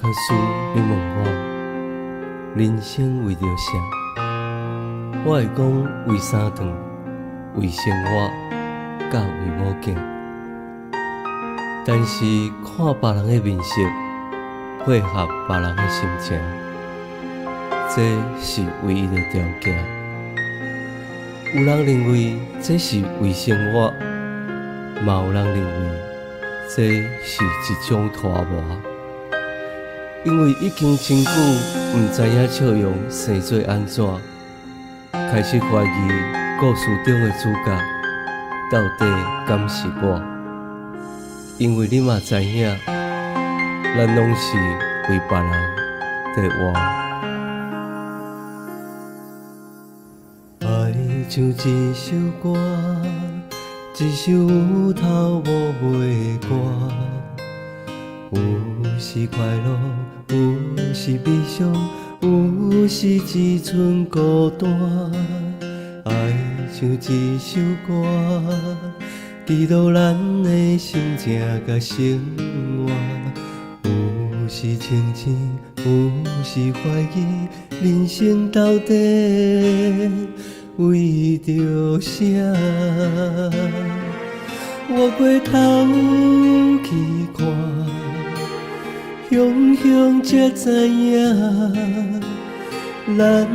假使你问我，人生为着啥？我会讲为三顿，为生活，甲为某囝。但是看别人的面色，配合别人的心情，这是唯一的条件。有人认为这是为生活，嘛有人认为这是一种拖磨。因为已经真久唔知影笑容生做安怎，开始怀疑故事中的主角到底敢是我？因为你嘛知影，咱拢是为别人在活。爱像一首歌，一首有头无尾的歌。有时快乐，有时悲伤，有时只剩孤单。爱像一首歌，记录咱的心情甲生活。有时清醒，有时怀疑，人生到底为着啥？我回头去看，雄雄才知影，咱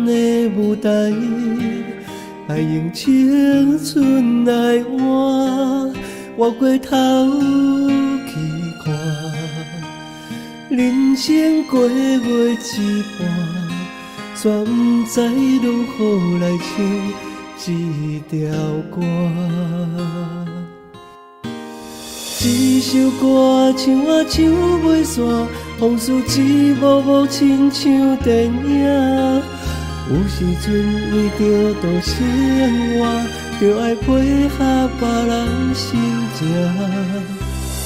的舞台爱用青春来换。我回头去看，人生过袂一半，却不知如何来唱这条歌。一首歌唱啊唱袂煞，往事一幕幕亲像电影。有时阵为着度生活，就爱配合别人心情。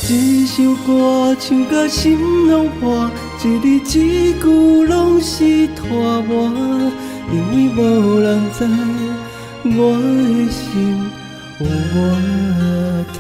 一首歌唱甲心拢破，一字一句拢是拖磨。因为无人知我的心有我痛。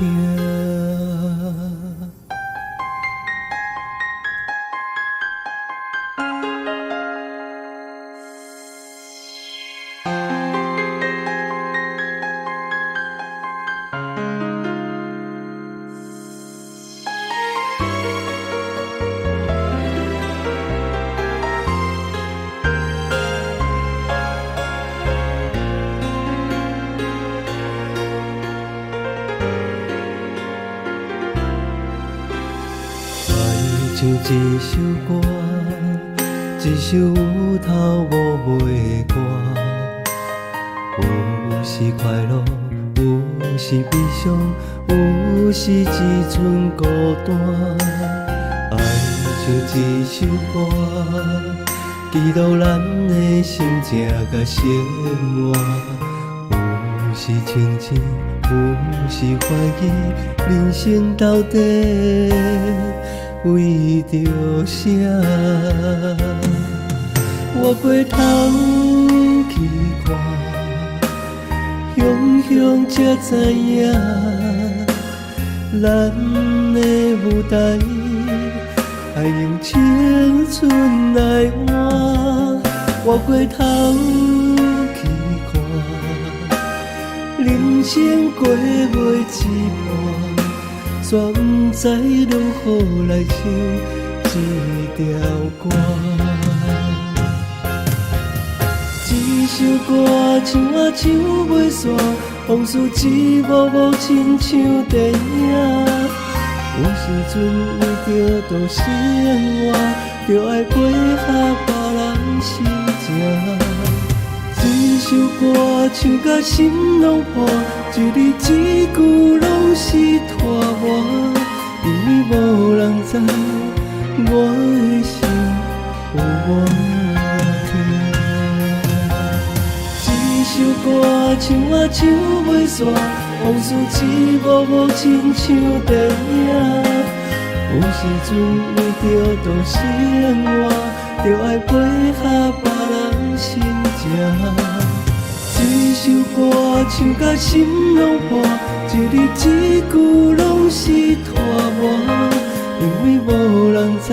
像一首歌，一首有头无尾的歌。有时快乐，有时悲伤，有时只剩孤单。爱像一首歌，记录咱的心情甲生活。有时清醒，有时怀疑，人生到底为着啥？我回头去看，雄雄才知影，咱的舞台爱用青春来换。我回头去看，人生过袂一半，却不知如何来唱这条歌。一首歌唱啊唱袂煞，往事一幕幕亲像电影。有时阵为着度生活，就爱配合别人心情。一首歌唱甲心拢破，一字一句拢是拖磨。因为无人知我的心有我痛。一首歌唱啊唱袂煞，往事一幕幕亲像电影。有时阵为着度生活，就爱配合别人心情。一首歌唱甲心拢破，一字一句拢是拖磨。因为无人知